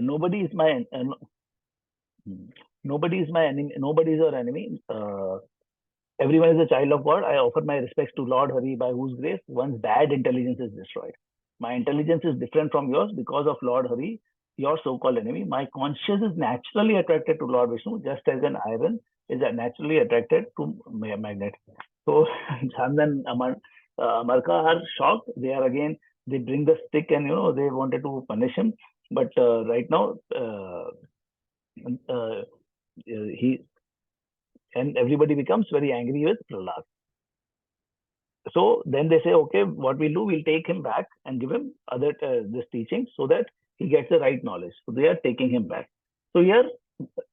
nobody is my nobody is my enemy. Nobody is your enemy. Everyone is a child of God. I offer my respects to Lord Hari, by whose grace one's bad intelligence is destroyed. My intelligence is different from yours because of Lord Hari, your so-called enemy. My conscience is naturally attracted to Lord Vishnu, just as an iron is naturally attracted to magnet. So Chand and Amarka are shocked. They are again, they bring the stick and they wanted to punish him. But right now, he and everybody becomes very angry with Prahlad. So then they say, okay, what we'll do, we'll take him back and give him this teaching so that he gets the right knowledge. So they are taking him back. So here,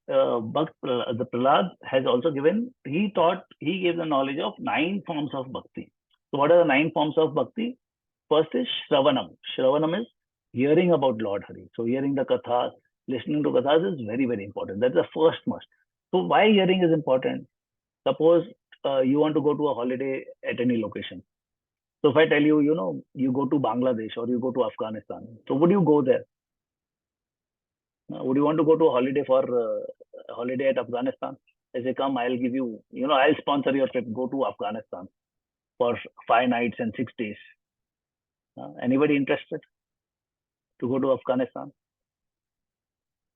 the Prahlad has also given, he gave the knowledge of 9 forms of bhakti. So what are the 9 forms of bhakti? First is Shravanam. Shravanam is hearing about Lord Hari. So hearing the kathas, listening to kathas is very, very important. That's the first must. So why hearing is important? Suppose you want to go to a holiday at any location. So if I tell you, you go to Bangladesh or you go to Afghanistan, so would you go there? Would you want to go to a holiday at Afghanistan? I say, come, I'll give you, I'll sponsor your trip. Go to Afghanistan for 5 nights and 6 days. Anybody interested to go to Afghanistan?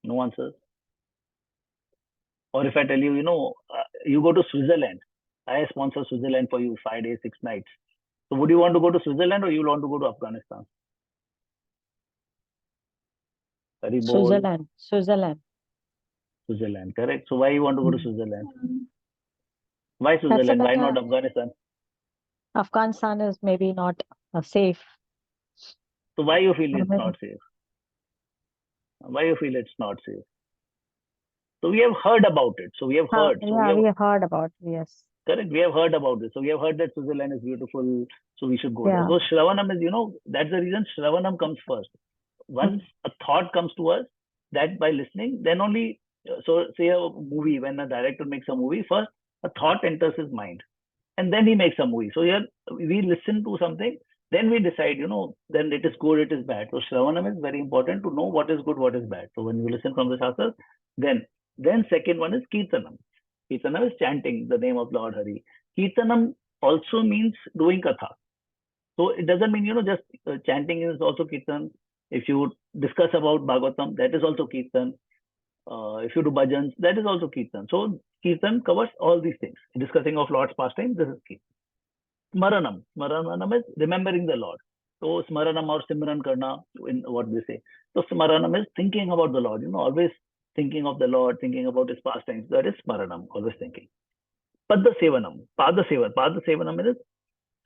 No answers. Or if I tell you, you go to Switzerland, I sponsor Switzerland for you 5 days, 6 nights. So would you want to go to Switzerland or you want to go to Afghanistan? Very bold. Switzerland, correct. So why you want to go to Switzerland? Why Switzerland? Why not Afghanistan? Afghanistan is maybe not safe. So why you feel it's not safe? Why you feel it's not safe? So we have heard about it. So we have heard. We have heard about it, yes. Correct. We have heard about this. So we have heard that Switzerland is beautiful. So we should go there. So Shravanam is, that's the reason Shravanam comes first. Once a thought comes to us, that by listening, then only, so say a movie, when a director makes a movie, first a thought enters his mind and then he makes a movie. So here we listen to something, then we decide, then it is good, it is bad. So Shravanam is very important to know what is good, what is bad. So when you listen from the Shastras, then second one is Kirtanam. Kirtanam is chanting the name of Lord Hari. Kirtanam also means doing katha. So it doesn't mean, just chanting is also Kirtan. If you discuss about Bhagavatam, that is also Kirtan. If you do bhajans, that is also Kirtan. So Kirtan covers all these things. Discussing of Lord's pastime, this is Kirtan. Smaranam. Smaranam is remembering the Lord. So Smaranam or Simran Karna, in what they say. So Smaranam is thinking about the Lord, always thinking of the Lord, thinking about his pastimes. That is Smaranam, always thinking. Padda Sevanam. Pada Sevanam is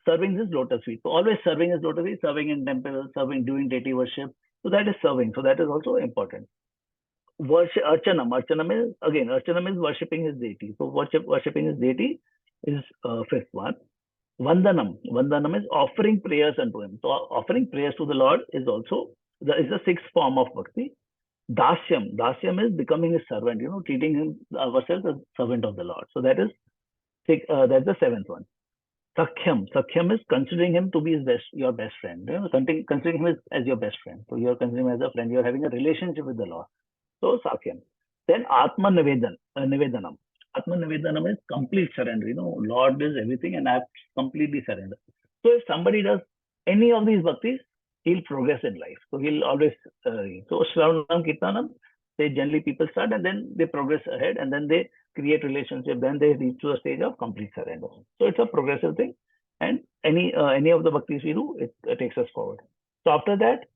serving his lotus feet. So always serving his lotus feet, serving in temple, serving, doing deity worship. So that is serving. So that is also important. Archanam. Archanam is worshipping his deity. So worshipping his deity is fifth one. Vandanam. Vandanam is offering prayers unto him. So offering prayers to the Lord is also the sixth form of bhakti. Dasyam. Dasyam is becoming his servant, treating ourselves as servant of the Lord. So that is that's the seventh one. Sakhyam. Sakhyam is considering him to be your best friend. Considering him as your best friend. So you are considering him as a friend. You are having a relationship with the Lord. So Sakhyam. Then Atma Nivedanam. Atma Nivedanam is complete surrender. Lord is everything and I have completely surrendered. So if somebody does any of these bhaktis, he'll progress in life. So he'll always, so Shravanam, Kirtanam, generally people start and then they progress ahead and then they create relationship, then they reach to a stage of complete surrender. So it's a progressive thing. And any of the bhaktis we do, it takes us forward. So after that,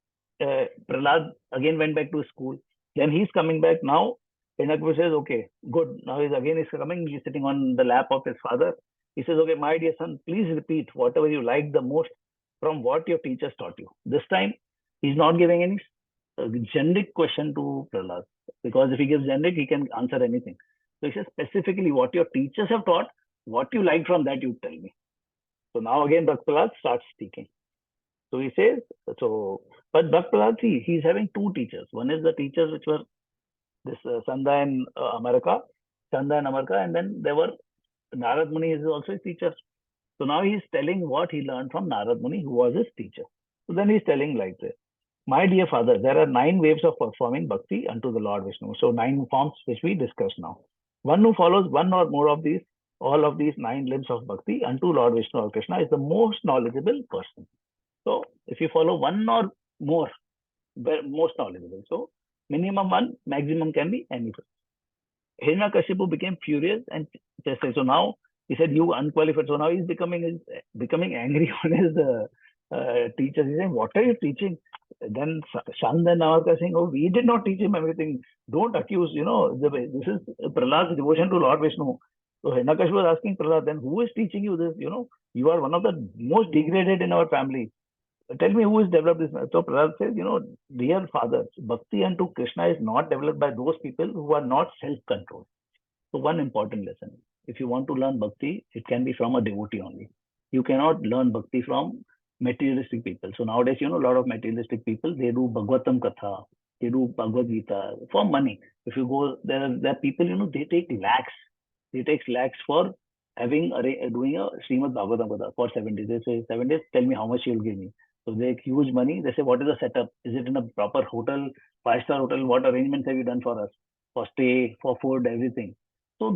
Prahlad again went back to school. Then he's coming back now. Hiranyakashipu says, okay, good. Now he's coming. He's sitting on the lap of his father. He says, okay, my dear son, please repeat whatever you like the most from what your teachers taught you. This time, he's not giving any generic question to Prahlad. Because if he gives generic, he can answer anything. So he says specifically what your teachers have taught, what you like from that, you tell me. So now again, Bhakt Prahlad starts speaking. So he says, but Bhakt Prahlad, he's having 2 teachers. One is the teachers which were this Sanda and Amarka, and then there were Narad Muni is also his teacher. So now he's telling what he learned from Narad Muni, who was his teacher. So then he's telling like this. My dear father, there are 9 ways of performing bhakti unto the Lord Vishnu. So 9 forms which we discuss now. One who follows one or more of these, all of these 9 limbs of bhakti unto Lord Vishnu or Krishna is the most knowledgeable person. So if you follow one or more, most knowledgeable. So minimum one, maximum can be any person. Hiranyakashipu became furious and just said, so now he said, you unqualified. So now he's becoming angry on his teacher. He's saying, what are you teaching? Then Shanda and Navarka saying, oh, we did not teach him everything. Don't accuse, this is Prahlad's devotion to Lord Vishnu. So Hiranyakashipu was asking Prahlad, then who is teaching you this? You are one of the most degraded in our family. Tell me who has developed this. So Prahlad says, dear father, bhakti unto Krishna is not developed by those people who are not self-controlled. So one important lesson, if you want to learn bhakti, it can be from a devotee only. You cannot learn bhakti from materialistic people. So nowadays, a lot of materialistic people, they do Bhagavatam Katha, they do Bhagavad Gita for money. If you go, there are people, they take lakhs. They take lakhs for doing a Srimad Bhagavatam Katha for 7 days. They say, 7 days, tell me how much you'll give me. So they take huge money. They say, what is the setup? Is it in a proper hotel, 5-star hotel? What arrangements have you done for us? For stay, for food, everything. So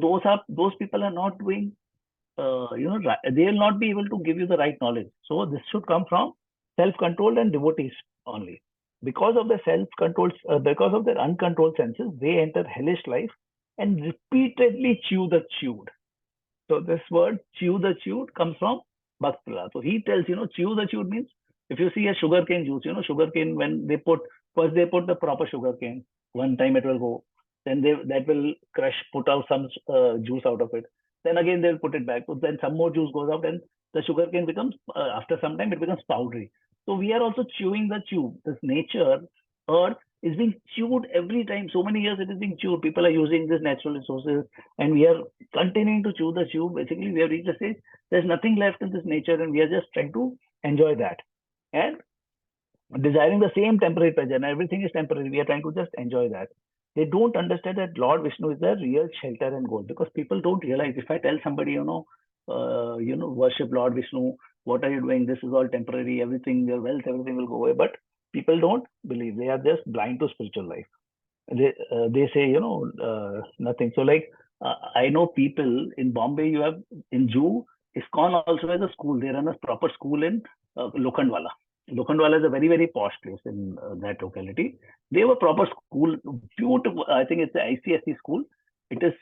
those people are not doing, they will not be able to give you the right knowledge. So this should come from self-controlled and devotees only. Because of their self-controlled, because of their uncontrolled senses, they enter hellish life and repeatedly chew the chewed. So this word chew the chewed comes from Bhakt Prahlad. So he tells, chew the chewed means if you see a sugarcane juice, sugarcane, when they put the proper sugarcane, one time it will go, then that will crush, put out some juice out of it. Then again they'll put it back. So then some more juice goes out and the sugarcane becomes, after some time, it becomes powdery. So we are also chewing the tube. This nature, earth, is being chewed every time. So many years it is being chewed. People are using these natural resources and we are continuing to chew the tube. Basically, we have reached a stage, there's nothing left in this nature and we are just trying to enjoy that. And desiring the same temporary pleasure, and everything is temporary. We are trying to just enjoy that. They don't understand that Lord Vishnu is the real shelter and goal, because people don't realize. If I tell somebody, worship Lord Vishnu, what are you doing? This is all temporary. Everything, your wealth, everything will go away. But people don't believe. They are just blind to spiritual life. They say, nothing. So like, I know people in Bombay. You have in Jew, ISKCON also has a school. They run a proper school in Lokhandwala. Lokhandwala is a very, very posh place in that locality. They have a proper school, beautiful. I think it's the ICSE school. It is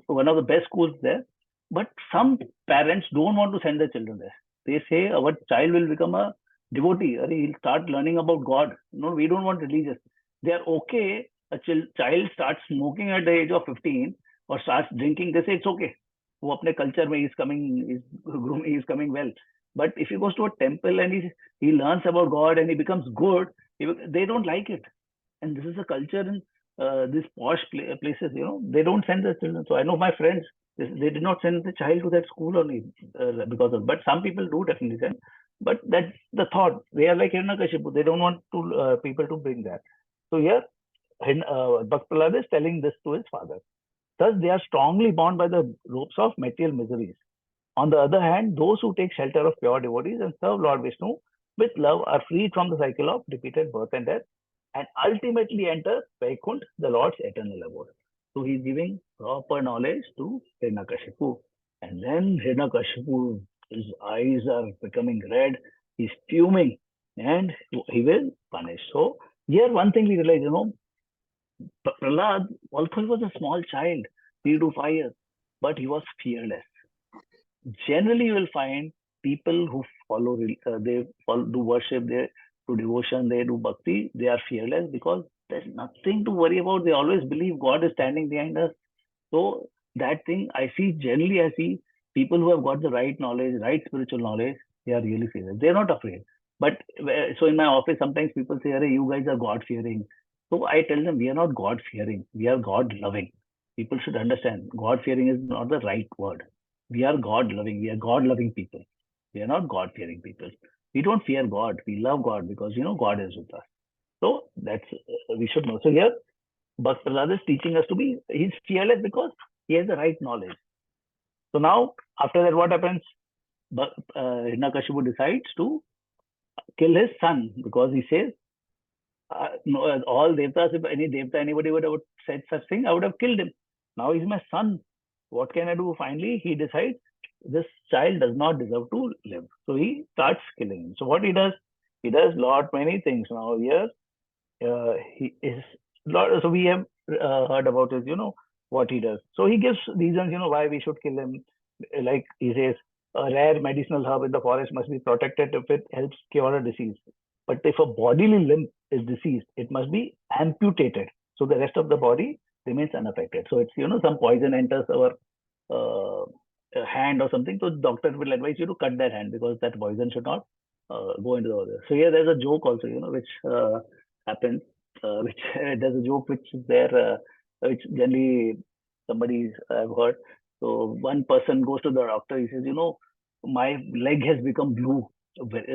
one of the best schools there. But some parents don't want to send their children there. They say our child will become a devotee, or he'll start learning about God. No, we don't want religious. They are okay. A child starts smoking at the age of 15 or starts drinking. They say it's okay. वो अपने culture में is coming well. But if he goes to a temple and he learns about God and he becomes good, they don't like it. And this is a culture in these posh places, they don't send their children. So I know my friends, they did not send the child to that school only because of, but some people do definitely send. But that's the thought. They are like Hiranyakashipu. They don't want to people to bring that. So here, Bhakt Prahlad is telling this to his father. Thus, they are strongly bound by the ropes of material miseries. On the other hand, those who take shelter of pure devotees and serve Lord Vishnu with love are freed from the cycle of repeated birth and death and ultimately enter Vaikunt, the Lord's eternal abode. So he's giving proper knowledge to Hiranyakashipu. And then Hiranyakashipu, his eyes are becoming red, he's fuming, and he will punish. So here one thing we realize, Prahlad, although he was a small child, 3 to 5 years, but he was fearless. Generally, you will find people who follow, do worship, they do devotion, they do bhakti, they are fearless because there's nothing to worry about. They always believe God is standing behind us. So that thing, I see people who have got the right knowledge, right spiritual knowledge, they are really fearless. They're not afraid. But so in my office, sometimes people say, "Arey, you guys are God-fearing." So I tell them, we are not God-fearing. We are God-loving. People should understand, God-fearing is not the right word. We are God-loving. We are God-loving people. We are not God-fearing people. We don't fear God. We love God because, God is with us. So that's, we should know. So here, Bhakt Prahlad is teaching us he's fearless because he has the right knowledge. So now, after that, what happens? Hiranyakashipu decides to kill his son because he says, No, all devtas, if any devta, anybody would have said such thing, I would have killed him. Now he's my son. What can I do? Finally, he decides this child does not deserve to live. So he starts killing him. So what he does lot many things. Now here, he is lot. So we have heard about his, what he does. So he gives reasons, why we should kill him. Like he says, a rare medicinal herb in the forest must be protected if it helps cure a disease. But if a bodily limb is diseased, it must be amputated. So the rest of the body remains unaffected. So it's, some poison enters our uh, hand or something. So the doctor will advise you to cut that hand because that poison should not go into the other. So here there's a joke also, which happens, which there's a joke which is there, which generally somebody I've heard. So one person goes to the doctor. He says, my leg has become blue.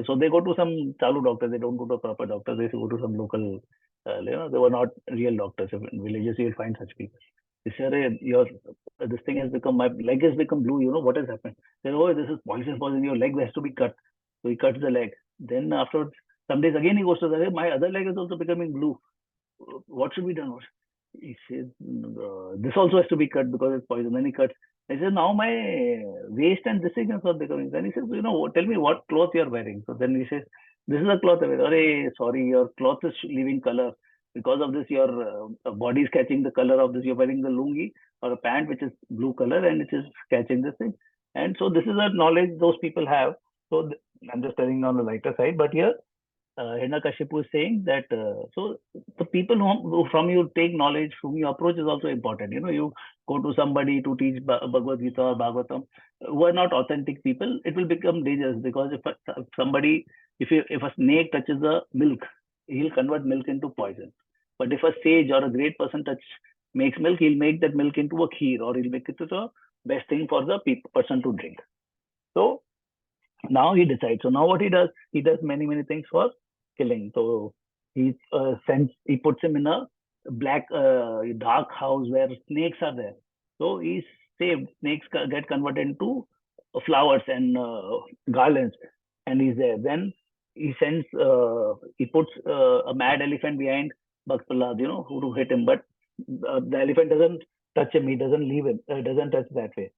So they go to some chalu doctor. They don't go to a proper doctor. They go to some local. They were not real doctors. In villages, you'll find such people. They say, "Arey, your this thing has become, my leg has become blue. What has happened?" They say, "Oh, this is poison. Your leg has to be cut." So he cuts the leg. Then afterwards, some days again he goes to the, my other leg is also becoming blue. What should be done? He says, this also has to be cut because it's poison. Then he cuts. I said, now my waist and this thing is not becoming. Then he says, tell me what cloth you're wearing. So then he says, this is a cloth. Arey, sorry, your cloth is leaving color. Because of this, your body is catching the color of this. You're wearing the lungi or a pant which is blue color and it is catching this thing. And so this is a knowledge those people have. So I'm just telling on the lighter side, but here Hiranyakashipu is saying that so the people who from you take knowledge, whom you approach is also important. You go to somebody to teach Bhagavad Gita or Bhagavatam who are not authentic people, it will become dangerous because if somebody, if a snake touches the milk, he'll convert milk into poison. But if a sage or a great person makes milk, he'll make that milk into a kheer or he'll make it to the best thing for the person to drink. So now he decides. So now what he does many things for killing. So he he puts him in a black dark house where snakes are there. So he's saved. Snakes get converted into flowers and garlands, and he's there. Then he sends he puts a mad elephant behind Bhakt Prahlad, who to hit him, but the elephant doesn't touch him. He doesn't leave him. Doesn't touch that way.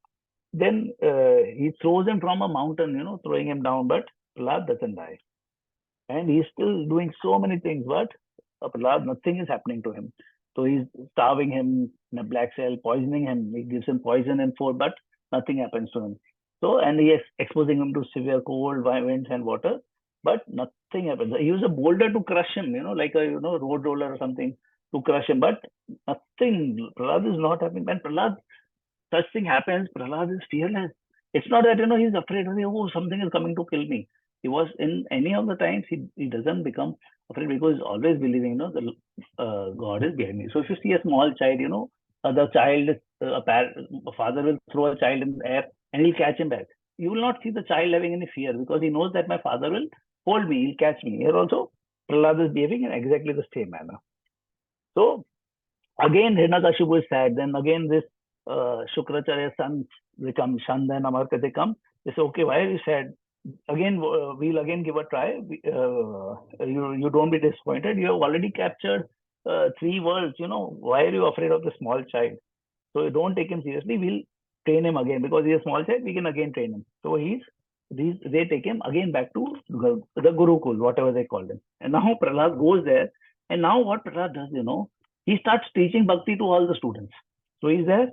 Then he throws him from a mountain, throwing him down, but Prahlad doesn't die. And he's still doing so many things, but Prahlad, nothing is happening to him. So he's starving him in a black cell, poisoning him. He gives him poison and food, but nothing happens to him. So, and he is exposing him to severe cold, winds, and water, but nothing happens. He used a boulder to crush him, like a road roller or something to crush him, but nothing. Prahlad is not happening. When Prahlad such thing happens, Prahlad is fearless. It's not that he's afraid. Oh, something is coming to kill me. He was in any of the times he doesn't become afraid because he's always believing the God is behind me. So if you see a small child, the child a father will throw a child in the air and he'll catch him back. You will not see the child having any fear because he knows that my father will hold me, he'll catch me. Here also, Prahlad is behaving in exactly the same manner. So again, Hiranyakashipu is sad. Then again, this Shukracharya's sons, they come, Shanda and Amarka, they come. They say, okay, why are you sad? Again, we'll again give a try. You don't be disappointed. You have already captured 3 worlds. Why are you afraid of the small child? So you don't take him seriously. We'll train him again because he's a small child. We can again train him. So they take him again back to the Gurukul, whatever they called him. And now Prahlad goes there. And now what Prahlad does, he starts teaching Bhakti to all the students. So he's there.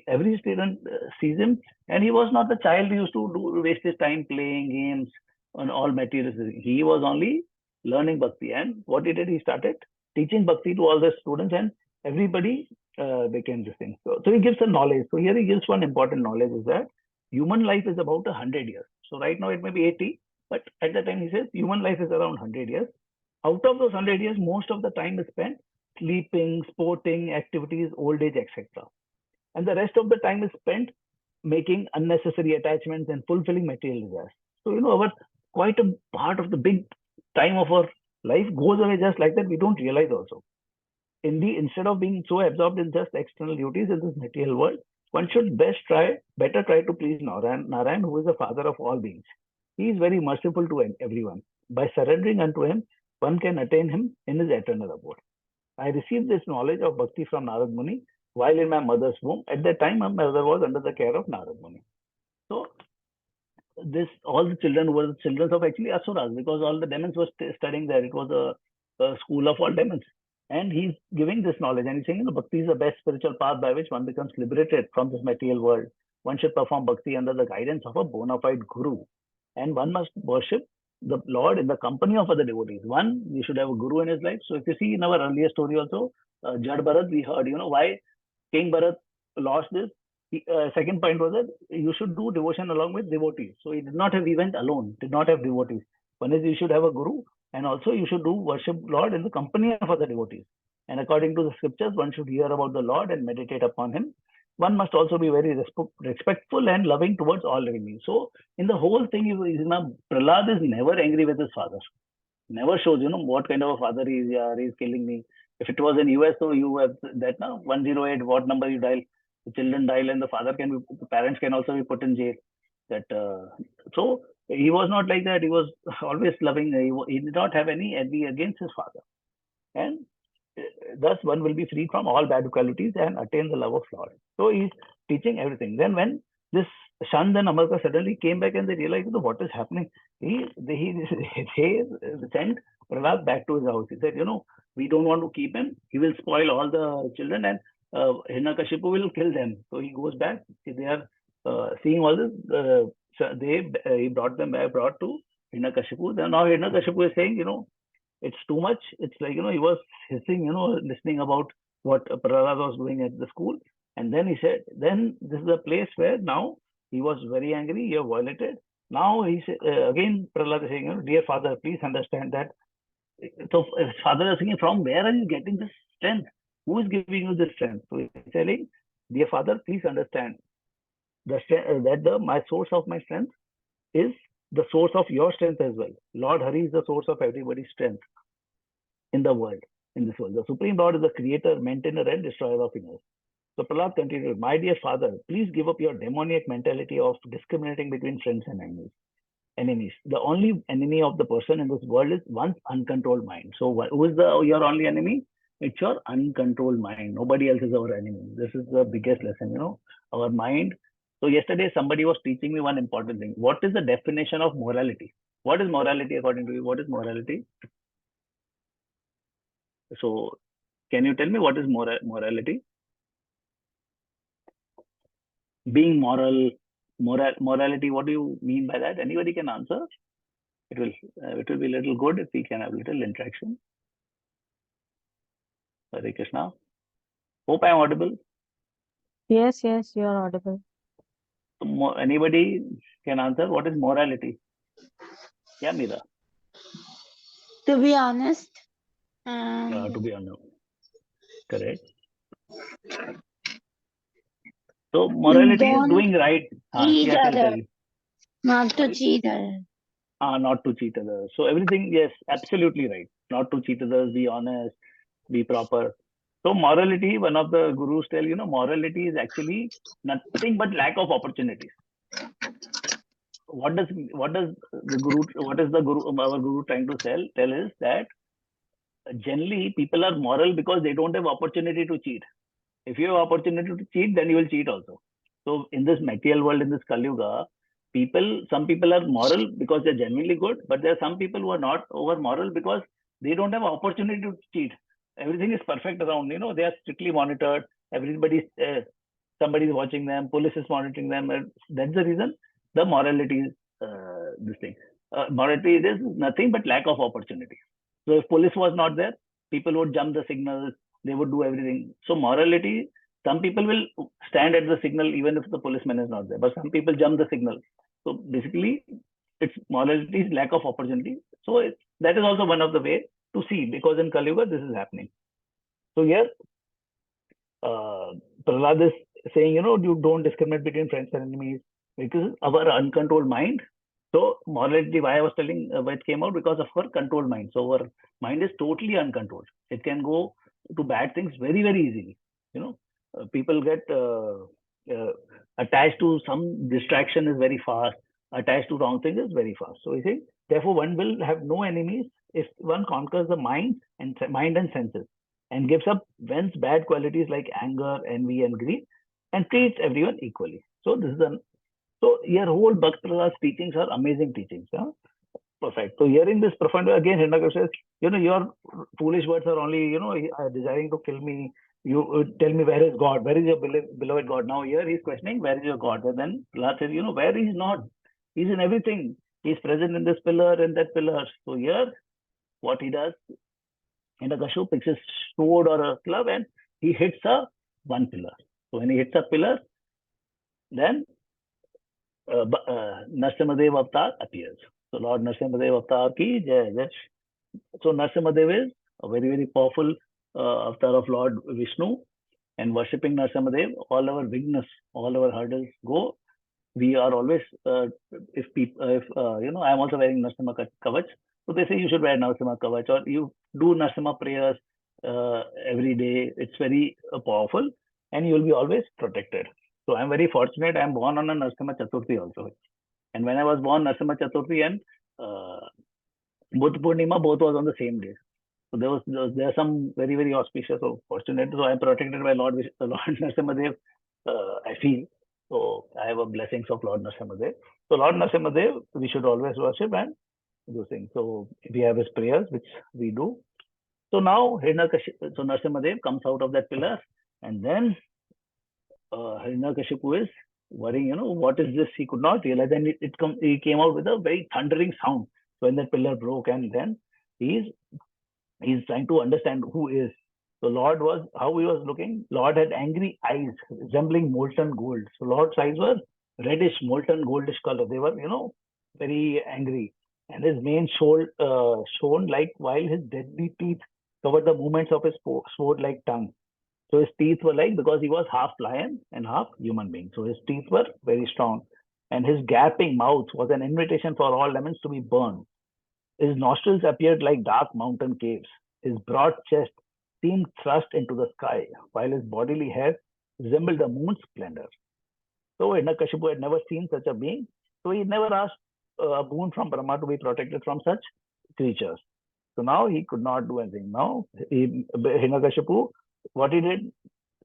Every student sees him, and he was not the child who used to waste his time playing games on all materials. He was only learning Bhakti. And what he did, he started teaching Bhakti to all the students, and everybody became this thing. So he gives a knowledge. So here he gives one important knowledge is that human life is about 100 years. So right now it may be 80, but at the time he says human life is around 100 years. Out of those 100 years, most of the time is spent sleeping, sporting, activities, old age, etc. And the rest of the time is spent making unnecessary attachments and fulfilling material desires. So, quite a part of the big time of our life goes away just like that. We don't realize also. Instead of being so absorbed in just external duties in this material world, one should better try to please Narayan, who is the father of all beings. He is very merciful to everyone. By surrendering unto him, one can attain him in his eternal abode. I received this knowledge of Bhakti from Narad Muni while in my mother's womb. At that time, my mother was under the care of Narad Muni. So, all the children were the children of actually Asuras, because all the demons were studying there. It was a school of all demons. And he's giving this knowledge, and he's saying, Bhakti is the best spiritual path by which one becomes liberated from this material world. One should perform Bhakti under the guidance of a bona fide guru. And one must worship the Lord in the company of other devotees. One, we should have a guru in his life. So if you see in our earlier story also, Jad Bharat, we heard, why King Bharat lost this. Second point was that you should do devotion along with devotees. So he went alone, did not have devotees. One is you should have a guru, and also you should do worship Lord in the company of other devotees. And according to the scriptures, one should hear about the Lord and meditate upon him. One must also be very respectful and loving towards all living beings. So in the whole thing, Prahlad is never angry with his father. Never shows, what kind of a father he is. Yeah, he's killing me. If it was in US, so you have that now 108, what number you dial, the children dial, and the parents can also be put in jail. That so he was not like that. He was always loving. He did not have any envy against his father, and thus one will be free from all bad qualities and attain the love of Lord. So he's teaching everything. Then when this Shand and Amarka suddenly came back and they realized, what is happening, he sent Prahlad back to his house. He said, we don't want to keep him. He will spoil all the children, and Hiranyakashipu will kill them. So he goes back. They are seeing all this. He brought them back, brought to Hiranyakashipu. Then now Hiranyakashipu is saying, it's too much. It's like, he was hissing, listening about what Prahlad was doing at the school. And then he said, then this is a place where now he was very angry. He violated. Now he said, again, Prahlad is saying, dear father, please understand that. So father is saying, from where are you getting this strength? Who is giving you this strength? So he's telling, dear father, please understand that my source of my strength is the source of your strength as well. Lord Hari is the source of everybody's strength in the world, in this world. The Supreme Lord is the creator, maintainer, and destroyer of inners. So Prahlad continued, my dear father, please give up your demoniac mentality of discriminating between friends and enemies. The only enemy of the person in this world is one's uncontrolled mind. So who is your only enemy? It's your uncontrolled mind. Nobody else is our enemy. This is the biggest lesson, our mind. So yesterday somebody was teaching me one important thing. What is the definition of morality? What is morality according to you? What is morality? So can you tell me what is morality? Being morality, what do you mean by that? Anybody can answer? It will be a little good if we can have a little interaction. Hare Krishna. Hope I am audible. Yes, you are audible. Anybody can answer what is morality? Yeah, Meera. To be honest. To be honest. Correct. So morality is doing right. Cheat others. Not to cheat others. Not to cheat others. So everything, yes, absolutely right. Not to cheat others, be honest, be proper. So morality, one of the gurus tell, morality is actually nothing but lack of opportunities. What is our guru trying to tell is that generally people are moral because they don't have opportunity to cheat. If you have opportunity to cheat, then you will cheat also. So in this material world, in this Kali Yuga, some people are moral because they're genuinely good, but there are some people who are not over moral because they don't have opportunity to cheat. Everything is perfect around, they are strictly monitored. Somebody is watching them, police is monitoring them. That's the reason the morality is this thing. Morality is nothing but lack of opportunity. So if police was not there, people would jump the signals, they would do everything. So morality, some people will stand at the signal even if the policeman is not there, but some people jump the signal. So basically, it's morality is lack of opportunity. So that is also one of the way to see, because in Kali Yuga, this is happening. So here, Prahlad is saying, you don't discriminate between friends and enemies, because our uncontrolled mind. So morality, why I was telling, why it came out, because of our controlled mind. So our mind is totally uncontrolled. It can go to bad things very, very easily. People get attached to some distraction is very fast. Attached to wrong things is very fast. So you see, therefore one will have no enemies if one conquers the mind and senses and gives up one's bad qualities like anger, envy, and greed, and treats everyone equally. So this is so your whole Bhakt Prahlad's teachings are amazing teachings. Huh? Perfect. So hearing this profound, again, Hiranyakashipu says, your foolish words are only, desiring to kill me. You tell me, where is God? Where is your beloved God? Now here he's questioning, where is your God? And then Prahlad says, where he's not. He's in everything. He's present in this pillar and that pillar. So here, what he does, Hiranyakashipu picks his sword or a club and he hits one pillar. So when he hits a pillar, then Narsimhadev avatar appears. So Lord Narsimhadev avatar ki jai. So Narsimhadev is a very, very powerful avatar of Lord Vishnu, and worshipping Narsimhadev, all our vignas, all our hurdles go. We are always, if people, I'm also wearing Narsimha Kavach. So they say you should wear Narsimha Kavach, or you do Narsimha prayers every day. It's very powerful, and you will be always protected. So I'm very fortunate. I'm born on a Narsimha Chaturthi also. And when I was born, Narsimha Chaturthi and Buddha Purnima, both was on the same day. So there are some very, very auspicious, so fortunate. So I'm protected by Lord Narsimhadev, I feel. So I have a blessings of Lord Narsimhadev. So Lord Narsimhadev, we should always worship and do things. So we have his prayers, which we do. So now Narsimhadev comes out of that pillar, and then Hiranyakashipu is worrying, what is this? He could not realize, and he came out with a very thundering sound when that pillar broke, and then he's trying to understand who is. So Lord was, how he was looking, Lord had angry eyes resembling molten gold. So Lord's eyes were reddish, molten goldish color. They were, very angry. And his mane shone like while his deadly teeth covered the movements of his sword-like tongue. So his teeth were because he was half lion and half human being. So his teeth were very strong. And his gaping mouth was an invitation for all lemons to be burned. His nostrils appeared like dark mountain caves. His broad chest seemed thrust into the sky, while his bodily hair resembled the moon's splendor. So Hiranyakashipu had never seen such a being. So he never asked a boon from Brahma to be protected from such creatures. So now he could not do anything. Now Hiranyakashipu, what he did,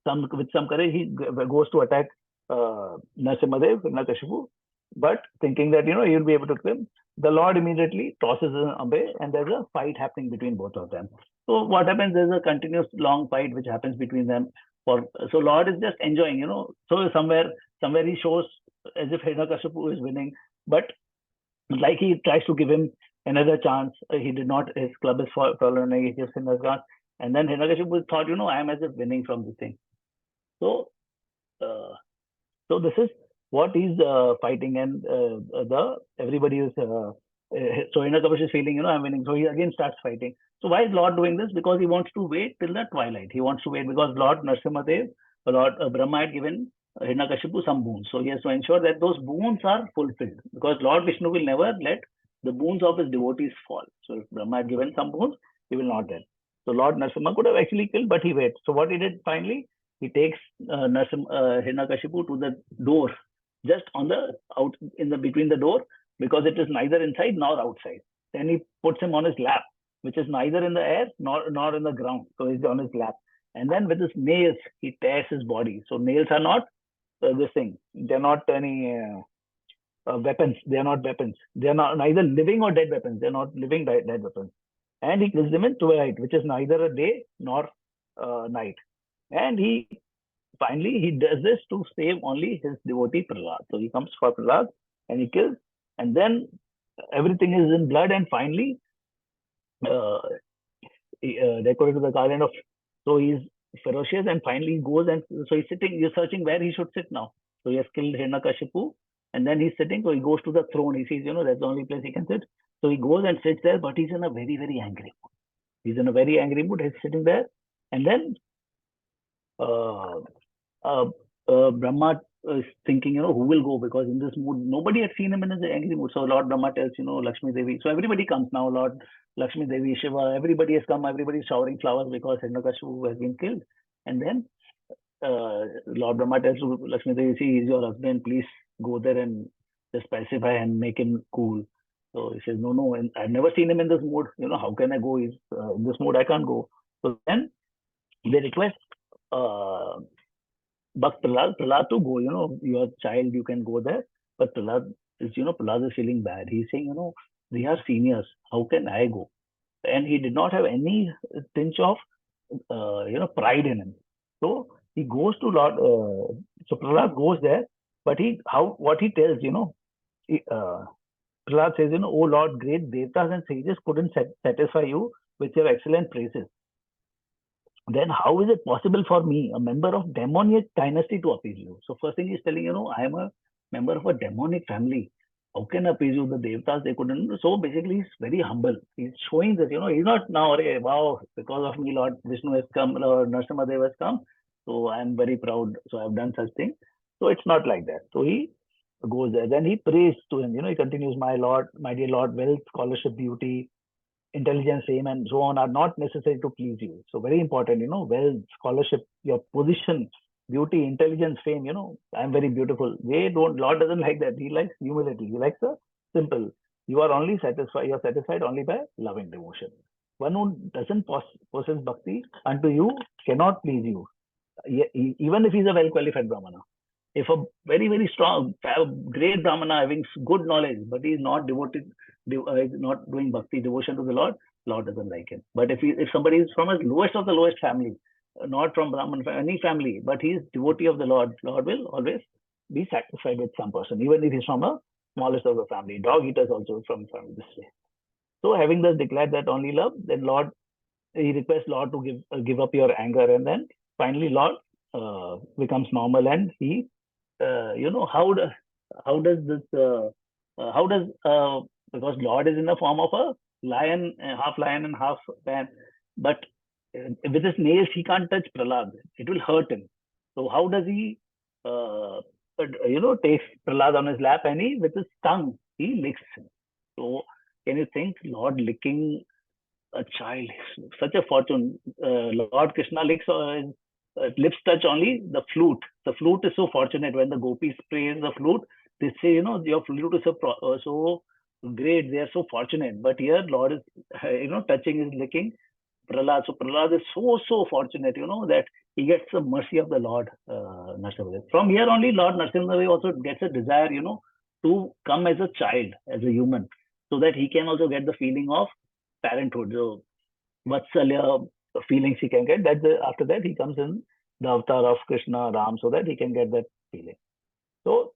with some courage, he goes to attack Narsimhadev, Hiranyakashipu, but thinking that he will be able to kill him. The Lord immediately tosses him away, and there's a fight happening between both of them. So what happens? There's a continuous long fight which happens between them. So Lord is just enjoying, So somewhere he shows as if Hiranyakashipu is winning, but like he tries to give him another chance. He did not. His club is fallen. He gives him a chance, and then Hiranyakashipu thought, I am as if winning from this thing. So, so this is what he's fighting, and everybody is. So Hiranyakashipu is feeling, I'm winning. So he again starts fighting. So why is Lord doing this? Because he wants to wait till the twilight. He wants to wait because Lord Narsimhadev, Lord Brahma had given Hiranyakashipu some boons. So he has to ensure that those boons are fulfilled, because Lord Vishnu will never let the boons of his devotees fall. So if Brahma had given some boons, he will not let. So Lord Narsimha could have actually killed, but he waits. So what he did finally, he takes Hiranyakashipu to the door, just on between the door, because it is neither inside nor outside. Then he puts him on his lap, which is neither in the air nor in the ground. So he's on his lap. And then with his nails, he tears his body. So nails are not this thing. They're not any weapons. They are not weapons. They are not neither living or dead weapons. They're not living dead weapons. And he kills them in twilight, which is neither a day nor night. And he does this to save only his devotee Prahlad. So he comes for Prahlad and he kills. And then everything is in blood. And finally, according to the garden of, so he's ferocious, and finally he goes, and so he's searching where he should sit now. So he has killed Hiranyakashipu, and then he's sitting, so he goes to the throne. He sees, that's the only place he can sit. So he goes and sits there, but he's in a very, very angry mood. He's in a very angry mood. He's sitting there, and then Brahma is thinking, who will go, because in this mood, nobody had seen him in his angry mood. So Lord Brahma tells, Lakshmi Devi. So everybody comes now, Lord Lakshmi Devi, Shiva, everybody has come, everybody is showering flowers because Hiranyakashipu has been killed. And then Lord Brahma tells Lakshmi Devi, see, he's your husband, please go there and just pacify and make him cool. So he says, no, and I've never seen him in this mood. How can I go? He's in this mood, I can't go. So then they request Bhakt Prahlad to go. Your child, you can go there. But Prahlad is feeling bad. He's saying, we are seniors. How can I go? And he did not have any tinge of pride in him. So he goes to Lord. So Prahlad goes there, but what he tells, Prahlad says, oh Lord, great devtas and sages couldn't satisfy you with your excellent praises. Then how is it possible for me, a member of demonic dynasty, to appease you? So first thing he's telling, I am a member of a demonic family. How can I appease you? The devtas, they couldn't. So basically, he's very humble. He's showing that, he's not now, wow, because of me, Lord Vishnu has come, Lord Narasimha has come. So I'm very proud. So I've done such thing. So it's not like that. So he goes there. Then he prays to him. He continues, my Lord, my dear Lord, wealth, scholarship, beauty, intelligence, fame, and so on are not necessary to please you. So very important, wealth, scholarship, your position, beauty, intelligence, fame, I'm very beautiful. Lord doesn't like that. He likes humility. He likes the simple. You are satisfied only by loving devotion. One who doesn't possess bhakti unto you cannot please you. Even if he's a well-qualified Brahmana. If a very, very strong, great Brahmana having good knowledge, but he's not devoted, not doing bhakti, devotion to the Lord doesn't like him. But if somebody is from the lowest of the lowest family, not from Brahman, any family, but he's devotee of the Lord will always be satisfied with some person, even if he's from a smallest of the family. Dog eaters also from family this way. So having thus declared that only love, then he requests Lord to give up your anger, and then finally Lord becomes normal, and he how does because Lord is in the form of a lion, half lion and half man, but with his nails he can't touch Prahlad. It will hurt him. So how does he takes Prahlad on his lap, and he with his tongue he licks him. So can you think, Lord licking a child, such a fortune. Lord Krishna licks lips touch only the flute. The flute is so fortunate when the gopis play in the flute. They say, your flute is so great. They are so fortunate. But here, Lord is, touching his licking Prahlad. So Prahlad is so fortunate, that he gets the mercy of the Lord Narasimha. From here only, Lord Narasimha also gets a desire, to come as a child, as a human, so that he can also get the feeling of parenthood. So Vatsalya feelings he can get. After that he comes in the avatar of Krishna, Ram, so that he can get that feeling. So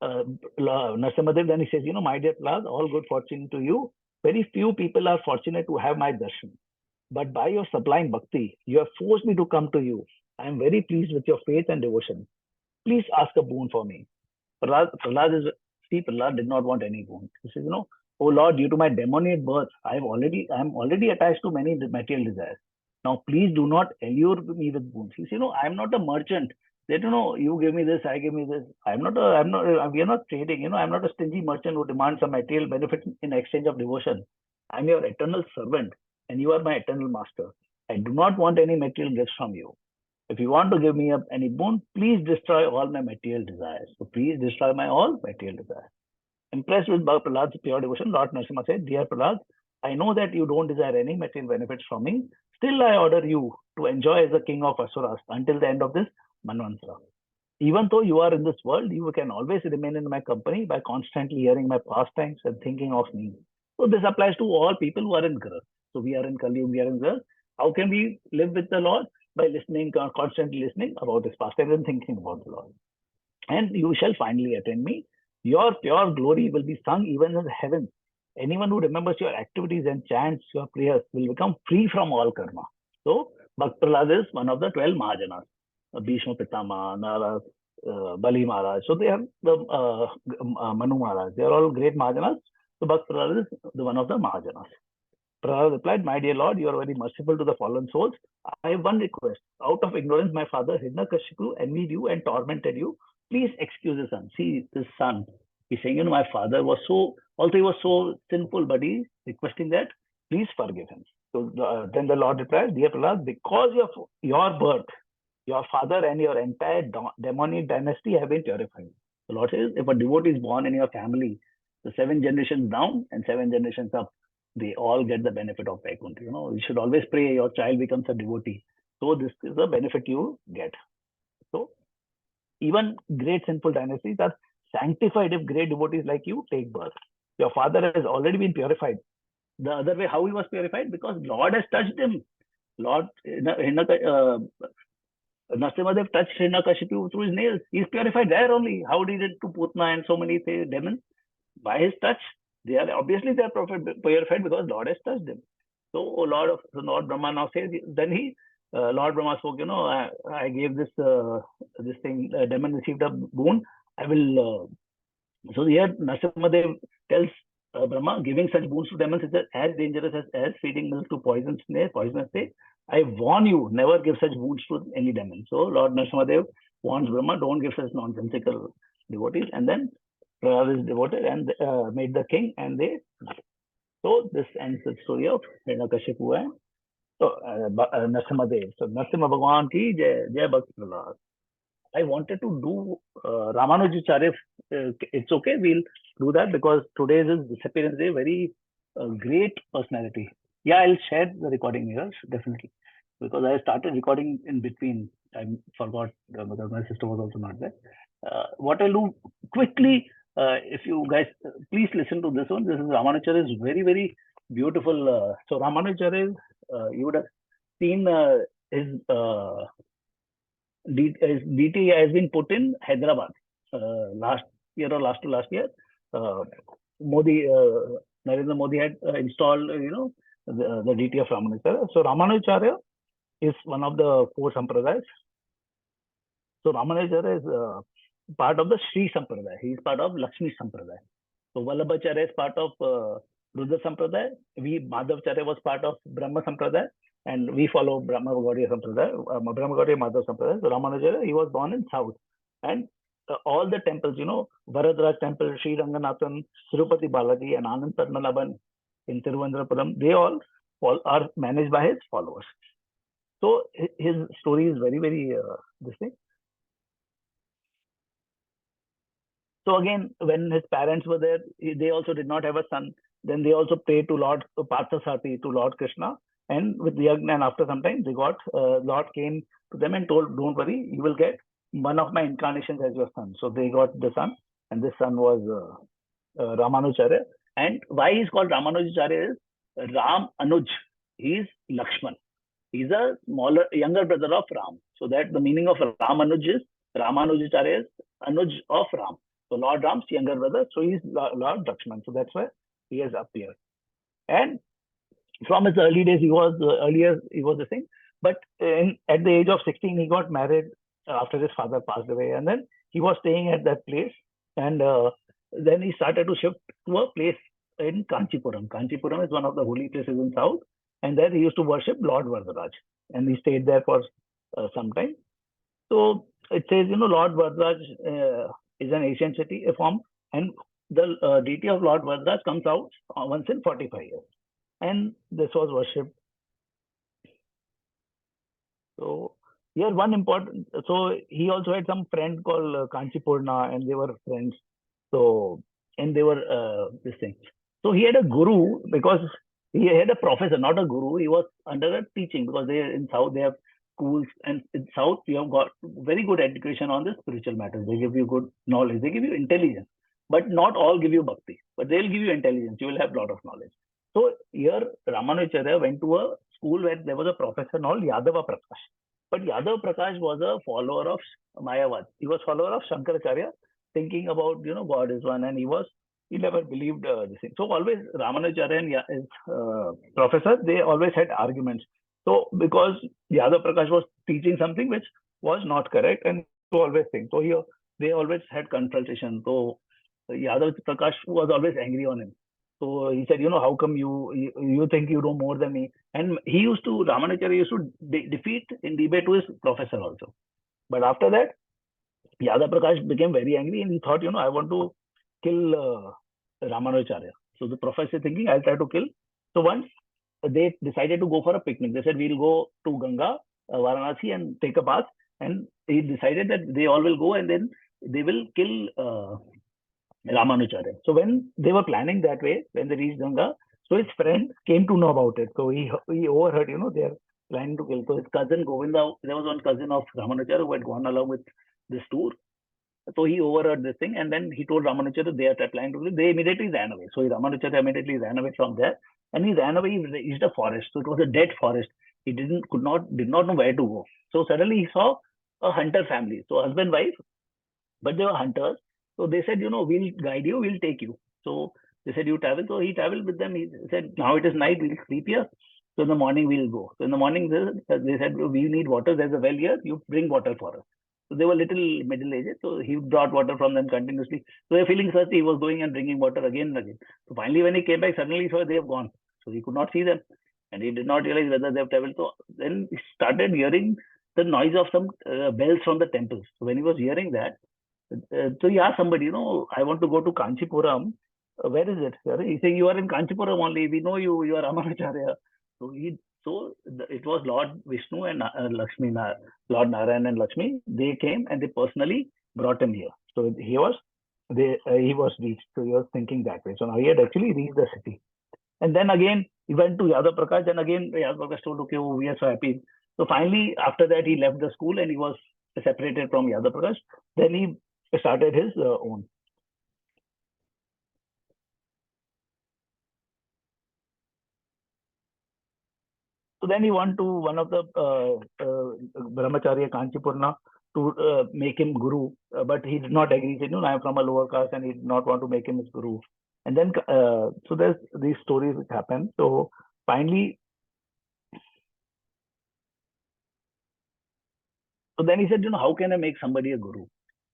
Narasimha then he says, my dear Prahlad, all good fortune to you. Very few people are fortunate to have my darshan. But by your sublime bhakti, you have forced me to come to you. I am very pleased with your faith and devotion. Please ask a boon for me. Prahlad did not want any boon. He says, oh Lord, due to my demoniac birth, I am already attached to many material desires. Now, please do not allure me with boons. He says, I am not a merchant. That, you give me this, I give me this. We are not trading. I'm not a stingy merchant who demands some material benefit in exchange of devotion. I'm your eternal servant, and you are my eternal master. I do not want any material gifts from you. If you want to give me any boon, please destroy all my material desires. So please destroy my all material desires. Impressed with Prahlad's pure devotion, Lord Narasimha said, dear Prahlad, I know that you don't desire any material benefits from me. Still, I order you to enjoy as the king of Asuras until the end of this Manvantara. Even though you are in this world, you can always remain in my company by constantly hearing my pastimes and thinking of me. So this applies to all people who are in Grah. So we are in Kali, we are in Grah. How can we live with the Lord? By constantly listening about his pastimes and thinking about the Lord. And you shall finally attain me. Your pure glory will be sung even in the heavens. Anyone who remembers your activities and chants your prayers will become free from all karma. So, Bhakt Prahlad is one of the 12 Mahajanas. Bhishma Pitama, Narad, Bali Maharaj. So they have the Manu Maharaj. They are all great Mahajanas. So Bhakt Prahlad is one of the Mahajanas. Prahlad replied, my dear Lord, you are very merciful to the fallen souls. I have one request. Out of ignorance, my father Hiranyakashipu envied you and tormented you. Please excuse his son. See, this son, he's saying, my father was although he was so sinful, but he's requesting that, please forgive him. So then the Lord replied, dear Prahlad, because of your birth, your father and your entire demonic dynasty have been purified. The Lord says, if a devotee is born in your family, So 7 generations down and 7 generations up, they all get the benefit of Vaikuntha. You should always pray your child becomes a devotee. So this is the benefit you get. So even great sinful dynasties are sanctified if great devotees like you take birth. Your father has already been purified. The other way, how he was purified? Because Lord has touched him. Lord, Nrsimhadev touched Hiranyakashipu through his nails. He's purified there only. How did it to Putna and so many demons? By his touch. They are purified because Lord has touched them. So Lord Brahma now says, then Lord Brahma spoke, I gave this thing, demon received a boon. I will, so here Nrsimhadev tells Brahma, giving such boons to demons is as dangerous as feeding milk to poisonous snake. I warn you, never give such boons to any demon. So Lord Nrsimhadev warns Brahma, don't give such nonsensical devotees. And then Prahlad is devoted and made the king, and they. So this ends the story of Hiranyakashipu and Nrsimhadev. So Nrsimha Bhagwan ki Jai Bhakt Prahlad. I wanted to do Ramanujacarya. It's okay, we'll do that because today is his disappearance day. Very great personality. Yeah, I'll share the recording here, definitely. Because I started recording in between. I forgot because my sister was also not there. What I'll do quickly, if you guys please listen to this one. This is Ramanujacarya, is very, very beautiful. So Ramanujacarya, you would have seen his DT has been put in Hyderabad last year or last to last year. Narendra Modi had installed, the DT of Ramanujacarya. So Ramanujacarya is one of the 4 sampradayas. So Ramanujacarya is part of the Sri Sampradaya. He is part of Lakshmi Sampradaya. So Vallabhacharya is part of Rudra Sampradaya. Madhavacharya was part of Brahma Sampradaya. And we follow Brahma Gaudiya Sampradaya, Brahma Gaudiya Madhav Sampradaya. So Ramanujacarya, he was born in South. And all the temples, Varadraj Temple, Sri Ranganathan, Tirupati Balaji, and Anand Padmanabhan in Tiruvananthapuram, they all are managed by his followers. So his story is very, very distinct. So again, when his parents were there, they also did not have a son. Then they also prayed to Lord Parthasarathi, to Lord Krishna. And with Yagna, and after some time, they got, Lord came to them and told, don't worry, you will get one of my incarnations as your son. So they got the son, and this son was Ramanujacarya. And why he's called Ramanujacarya is Ram Anuj. He is Lakshman. He's a younger brother of Ram. So that the meaning of Ram Anuj is Ramanujacarya is Anuj of Ram. So Lord Ram's younger brother. So he's Lord Lakshman. So that's why he has appeared. And from his early days, he was the thing. But at the age of 16, he got married after his father passed away. And then he was staying at that place. And then he started to shift to a place in Kanchipuram. Kanchipuram is one of the holy places in South. And there he used to worship Lord Varadaraj. And he stayed there for some time. So it says, Lord Varadaraj is an ancient city form. And the deity of Lord Varadaraj comes out once in 45 years. And this was worshipped. So here one important, so he also had some friend called Kanchipurna, and they were friends. So, and they were this thing. So he had a guru because he had a professor, not a guru. He was under a teaching because in South they have schools, and in South you have got very good education on the spiritual matters. They give you good knowledge. They give you intelligence, but not all give you bhakti. But they'll give you intelligence. You will have a lot of knowledge. So here Ramanujacarya went to a school where there was a professor called Yadava Prakash. But Yadava Prakash was a follower of Mayavad. He was follower of Shankaracharya, thinking about, God is one, and he never believed this thing. So always Ramanujacarya and his professor, they always had arguments. So because Yadava Prakash was teaching something which was not correct, and so always think. So here they always had confrontation. So Yadava Prakash was always angry on him. So he said, how come you think you know more than me? And Ramanujacarya used to defeat in debate to his professor also. But after that, Yadav Prakash became very angry, and he thought, I want to kill Ramanujacarya. So the professor thinking, I'll try to kill. So once they decided to go for a picnic, they said, we'll go to Ganga, Varanasi, and take a bath. And he decided that they all will go, and then they will kill Ramanujacarya. So when they were planning that way, when they reached Ganga, so his friend came to know about it. So he overheard, they are planning to kill. So his cousin Govinda, there was one cousin of Ramanujacarya who had gone along with this tour. So he overheard this thing, and then he told Ramanujacarya they are planning to kill. They immediately ran away. So Ramanujacarya immediately ran away from there, and he ran away. He reached a forest. So it was a dead forest. He did not know where to go. So suddenly he saw a hunter family. So husband, wife, but they were hunters. So they said, we'll guide you, we'll take you. So they said, you travel. So he traveled with them. He said, now it is night, we'll sleep here. So in the morning, we'll go. So in the morning, they said, we need water. There's a well here. You bring water for us. So they were little middle-aged. So he brought water from them continuously. So they're feeling thirsty. He was going and bringing water again and again. So finally, when he came back, suddenly he saw they have gone. So he could not see them. And he did not realize whether they have traveled. So then he started hearing the noise of some bells from the temples. So when he was hearing that, so he asked somebody, I want to go to Kanchipuram. Where is it? He said, you are in Kanchipuram only. We know you. You are Ramanujacarya. So it was Lord Vishnu and Lakshmi, Lord Narayan and Lakshmi. They came and they personally brought him here. So he was reached. So he was thinking that way. So now he had actually reached the city. And then again, he went to Yadav Prakash, and again Yadav Prakash told, okay, we are so happy. So finally, after that, he left the school and he was separated from Yadav Prakash. Then he started his own. So then he went to one of the Brahmacharya Kanchipurna to make him guru, but he did not agree. He said, no, I am from a lower caste, and he did not want to make him his guru. And then, so there's these stories which happen. So finally, so then he said, how can I make somebody a guru?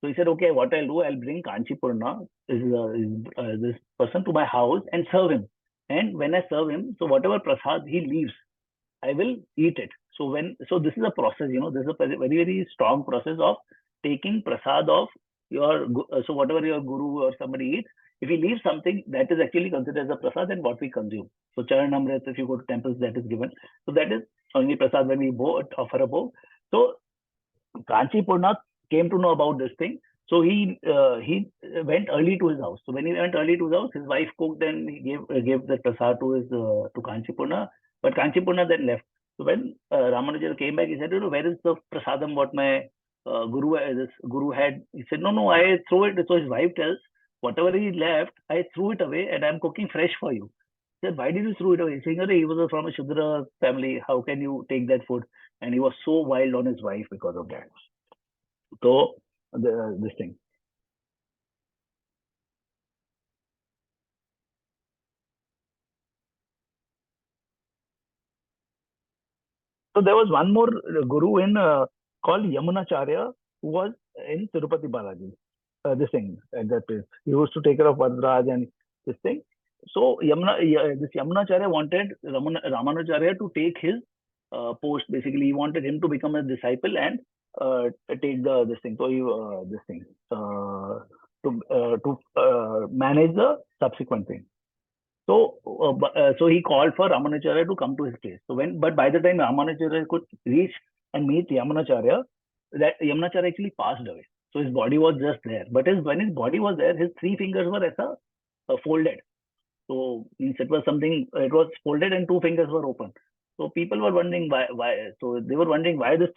So he said, okay, what I'll do, I'll bring Kanchipurna, this person, to my house and serve him. And when I serve him, so whatever prasad he leaves, I will eat it. So this is a process, this is a very, very strong process of taking prasad of your, so whatever your guru or somebody eats, if he leaves something, that is actually considered as a prasad and what we consume. So Charanamrit, if you go to temples, that is given. So that is only prasad when we offer a bow. So Kanchipurna came to know about this thing. So he went early to his house. So when he went early to his house, his wife cooked and he gave the prasad to Kanchipurna. But Kanchipurna then left. So when Ramanujacarya came back, he said, where is the prasadam what my guru had? He said, no, I threw it. So his wife tells, whatever he left, I threw it away and I'm cooking fresh for you. He said, why did you throw it away? He said, he was from a Shudra family. How can you take that food? And he was so wild on his wife because of that. So this thing. So there was one more guru in called Yamunacharya, who was in Tirupati Balaji. This thing at that place. He used to take care of Vadraj and this thing. So this Yamunacharya wanted Ramanujarya to take his post. Basically, he wanted him to become a disciple and take this thing. So he to manage the subsequent thing. So he called for Ramanujarya to come to his place. But by the time Ramanujarya could reach and meet Yamunacharya, that Yamunacharya actually passed away. So his body was just there. But when his body was there, his three fingers were folded. So it was folded and two fingers were open. So people were wondering why. So they were wondering why the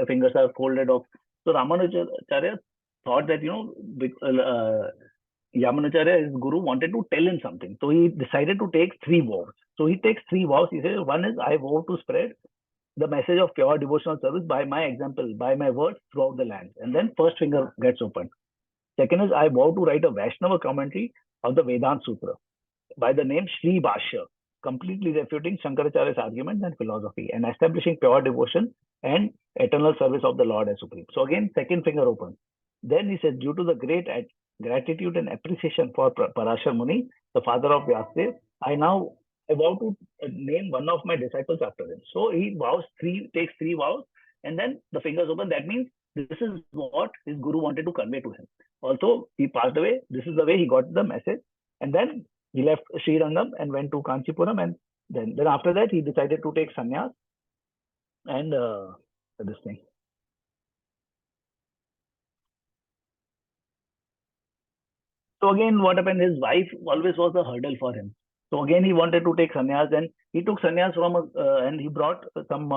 fingers are folded off. So Ramanujarya thought that, Yamunacharya, his guru, wanted to tell him something. So he decided to take 3 vows. So he takes 3 vows. He says, one is, I vow to spread the message of pure devotional service by my example, by my words throughout the land. And then first finger gets opened. Second is, I vow to write a Vaishnava commentary of the Vedanta Sutra by the name Sri Bhashya, completely refuting Shankaracharya's arguments and philosophy and establishing pure devotion and eternal service of the Lord as Supreme. So again, second finger open. Then he says, due to the great gratitude and appreciation for Parashar Muni, the father of Vyasadeva, I vow to name one of my disciples after him. So he takes 3 vows, and then the fingers open. That means this is what his guru wanted to convey to him. Also, he passed away. This is the way he got the message. And then he left Srirangam and went to Kanchipuram. And then after that, he decided to take sannyas and this thing. So again, what happened? His wife always was a hurdle for him. So again, he wanted to take sannyas, and he took sannyas from and he brought some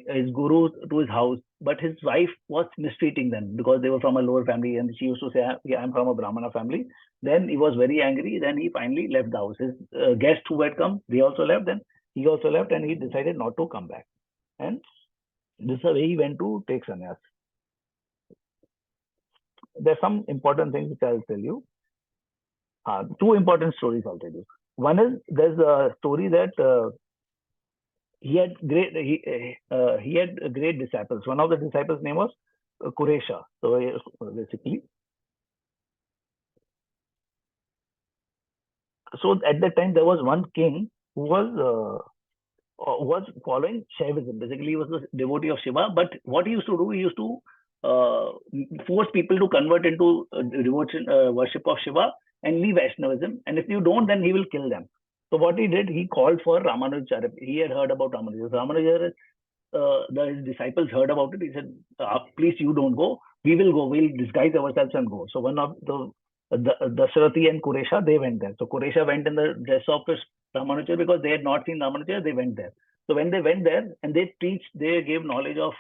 his guru to his house. But his wife was mistreating them because they were from a lower family, and she used to say, "Yeah, I'm from a Brahmana family." Then he was very angry. Then he finally left the house. His guests who had come, they also left. Then he also left, and he decided not to come back. And this is the way he went to take sannyas. There's some important things which I'll tell you. Two important stories I'll tell you. One is there's a story that he had great disciples. One of the disciples' name was Kuresha. So basically, so at that time there was one king who was following Shaivism. Basically, he was a devotee of Shiva. But what he used to do, he used to force people to convert into devotion, worship of Shiva, and leave Vaishnavism. And if you don't, then he will kill them. So what he did, he called for Ramanujacarya. He had heard about Ramanujacarya. His disciples heard about it. He said, please, you don't go. We will go. We'll disguise ourselves and go. So one of the Dasarathi and Kuresha, they went there. So Kuresha went in the dress of Ramanujacarya because they had not seen Ramanujacarya. They went there. So when they went there and they gave knowledge of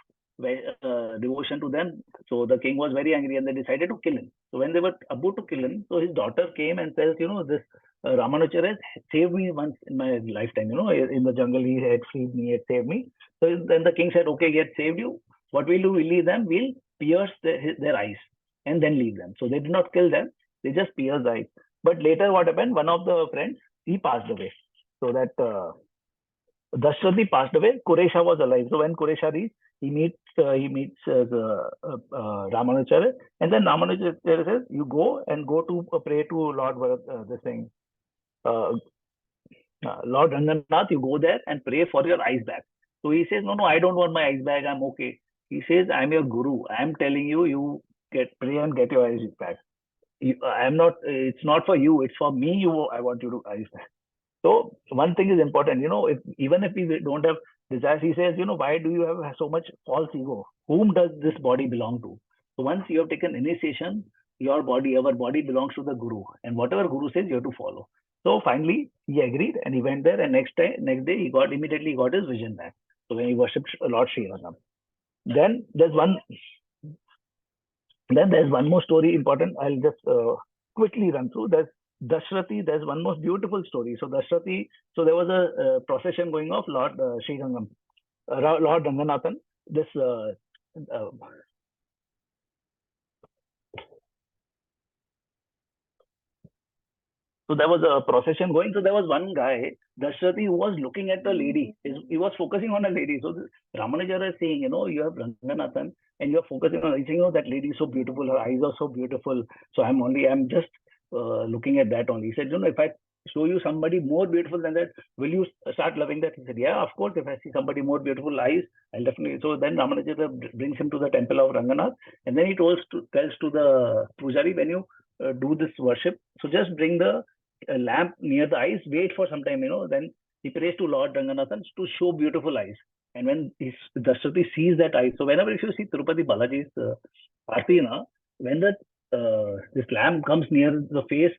devotion to them. So the king was very angry and they decided to kill him. So when they were about to kill him, so his daughter came and says, this Ramanujacarya saved me once in my lifetime. In the jungle, he had freed me, he had saved me. So then the king said, okay, he had saved you. What we'll do, we'll leave them, we'll pierce their eyes and then leave them. So they did not kill them, they just pierced the eyes. But later what happened, one of the friends, he passed away. So that Dashrathi passed away, Kuresha was alive. So when Kuresha reached, he meets Ramanujacarya, and then Ramanujacarya says, you go to pray to Lord Lord Ranganath, you go there and pray for your eyes back. So he says, no, I don't want my eyes back, I'm okay. He says, I'm your guru. I'm telling you, you pray and get your eyes back. It's not for you, it's for me. I want you to eyes back. So one thing is important, even if we don't have desires, he says, why do you have so much false ego? Whom does this body belong to? So once you have taken initiation, our body belongs to the guru, and whatever guru says, you have to follow. So finally, he agreed and he went there, and next day he immediately got his vision back. So when he worshipped Lord Sri Rama. Then there's one more story important. I'll just quickly run through. There's Dashrathi. There's one most beautiful story. So Dashrathi. So there was a procession going off Lord Lord Ranganathan. This So there was a procession going. So there was one guy, Dashrathi, who was looking at the lady. He was focusing on a lady. So Ramanujacarya is saying, you have Ranganathan and you're focusing on, he's saying, that lady is so beautiful. Her eyes are so beautiful. So I'm just looking at that only. He said, if I show you somebody more beautiful than that, will you start loving that? He said, yeah, of course. If I see somebody more beautiful eyes, I'll definitely. So then Ramanujacarya brings him to the temple of Ranganath. And then he tells to the pujari, when you do this worship, so just bring the lamp near the eyes, wait for some time, then he prays to Lord Ranganathan to show beautiful eyes. And when Dashrathi sees that eye, so whenever if you see Tirupati Balaji's Aarti, when this lamp comes near the face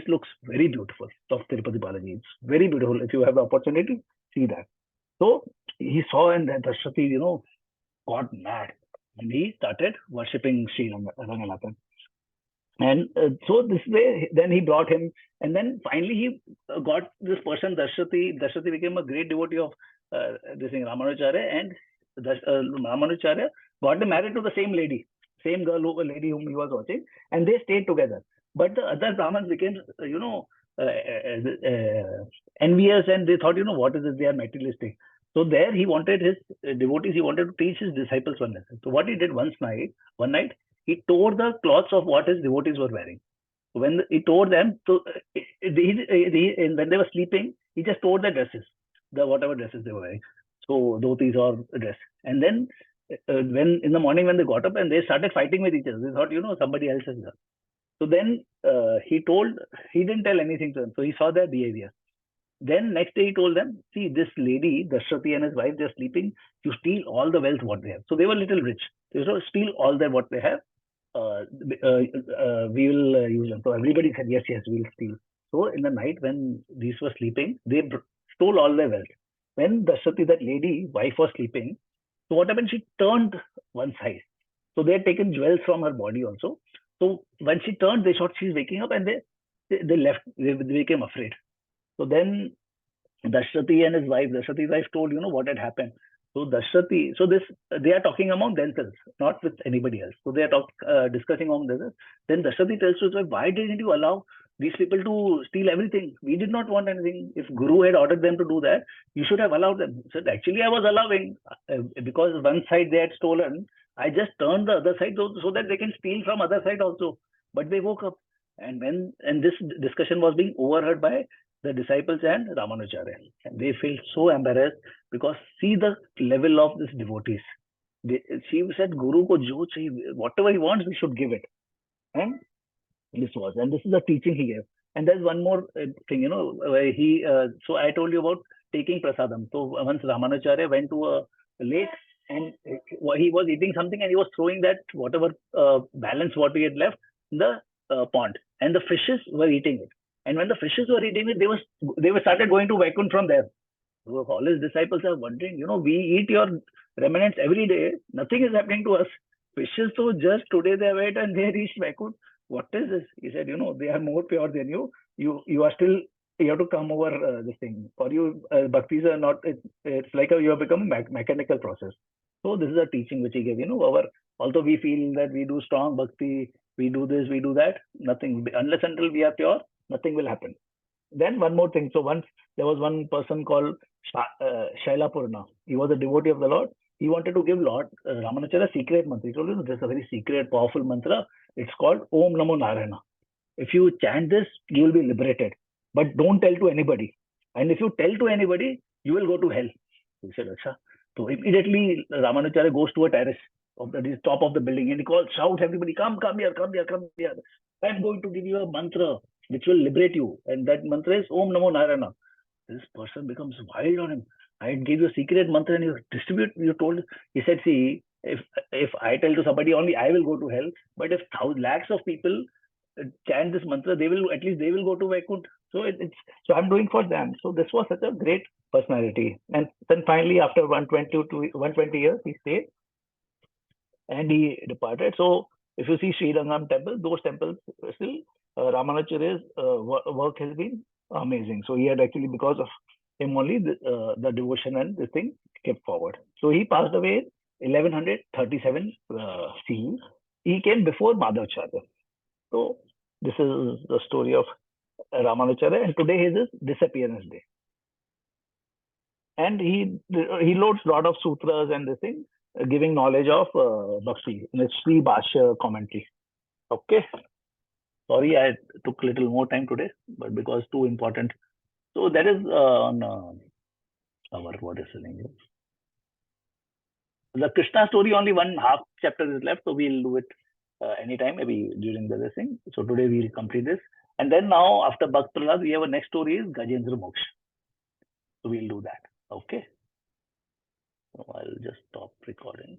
looks very beautiful of Tirupati Balaji. It's very beautiful. If you have the opportunity, see that. So he saw, and then Dashrathi, got mad, and he started worshipping Sri Ranganathan. And so this way, then he brought him, and then finally he got this person, Dashrathi. Dashrathi became a great devotee of this thing, Ramanujacarya, and Ramanujacarya got married to the same lady, same lady whom he was watching, and they stayed together. But the other Brahmins became, envious, and they thought, what is this? They are materialistic. So there he wanted his devotees, he wanted to teach his disciples one lesson. So what he did one night, he tore the cloths of what his devotees were wearing. When he tore them, so when they were sleeping, he just tore the dresses, whatever dresses they were wearing. So dhotis or dress. And then when in the morning when they got up and they started fighting with each other, they thought, somebody else has done. So then he didn't tell anything to them. So he saw their behavior. Then next day he told them, see, this lady, Dashrathi and his wife, they're sleeping. You steal all the wealth what they have. So they were little rich. They steal all what they have. we will use them. So everybody said, yes, we'll steal. So in the night when these were sleeping, they stole all their wealth. When Dashrati, that lady, wife, was sleeping, so what happened? She turned one side. So they had taken jewels from her body also. So when she turned, they thought she's waking up, and they left. They became afraid. So then Dashrati and his wife, Dashrati's wife told, what had happened. So Dashrati, they are talking among themselves, not with anybody else. So they are discussing among themselves. Then Dashrati tells to his wife, why didn't you allow these people to steal everything? We did not want anything. If Guru had ordered them to do that, you should have allowed them. He said, actually, I was allowing because one side they had stolen. I just turned the other side so that they can steal from other side also. But they woke up. And this discussion was being overheard by the disciples and Ramanujacarya. And they felt so embarrassed because see the level of these devotees. She said, Guru ko jo chahiye, whatever he wants, we should give it. And this is the teaching he gave. And there's one more thing, where so I told you about taking prasadam. So once Ramanujacarya went to a lake and he was eating something and he was throwing that whatever balance what he had left in the pond, and the fishes were eating it. And when the fishes were eating it, they started going to Vaikuntha from there. So all his disciples are wondering, we eat your remnants every day. Nothing is happening to us. Fishes, so just today they went and they reached Vaikuntha. What is this? He said, they are more pure than you. You are still, you have to come over this thing. For you, bhaktis are not, it's like you have become a mechanical process. So this is a teaching which he gave, although we feel that we do strong bhakti, we do this, we do that, nothing, unless until we are pure, nothing will happen. Then one more thing. So once there was one person called Shailapurna. He was a devotee of the Lord. He wanted to give Lord Ramanujacarya a secret mantra. He told him, there's a very secret, powerful mantra. It's called Om Namo Narayana. If you chant this, you will be liberated. But don't tell to anybody. And if you tell to anybody, you will go to hell. He said, Acha. So immediately Ramanujacarya goes to a terrace of the top of the building and he calls, shouts, everybody, come here. I'm going to give you a mantra which will liberate you. And that mantra is Om Namo Narayana. This person becomes wild on him. I gave you a secret mantra and you told, he said, see, if I tell to somebody only, I will go to hell. But if lakhs of people chant this mantra, they will go to Vaikuntha. So I'm doing for them. So this was such a great personality. And then finally, after 120 years, he stayed and he departed. So if you see Sri Rangam temple, those temples still, Ramanujacarya's work has been amazing. So he had actually, because of him only, the devotion and this thing kept forward. So he passed away 1137 CE. He came before Madhavacharya. So this is the story of Ramanujacarya, and today is his disappearance day. And he loads a lot of sutras and this thing, giving knowledge of Bhakti in its Sri Bhashya commentary. Okay. Sorry, I took a little more time today, but because too important. So that is on our, what is the name? The Krishna story, only one half chapter is left, so we'll do it anytime, maybe during the thing. So today we'll complete this. And then now, after Bhakt Prahlad, we have a next story is Gajendra Moksha. So we'll do that. Okay. So I'll just stop recording.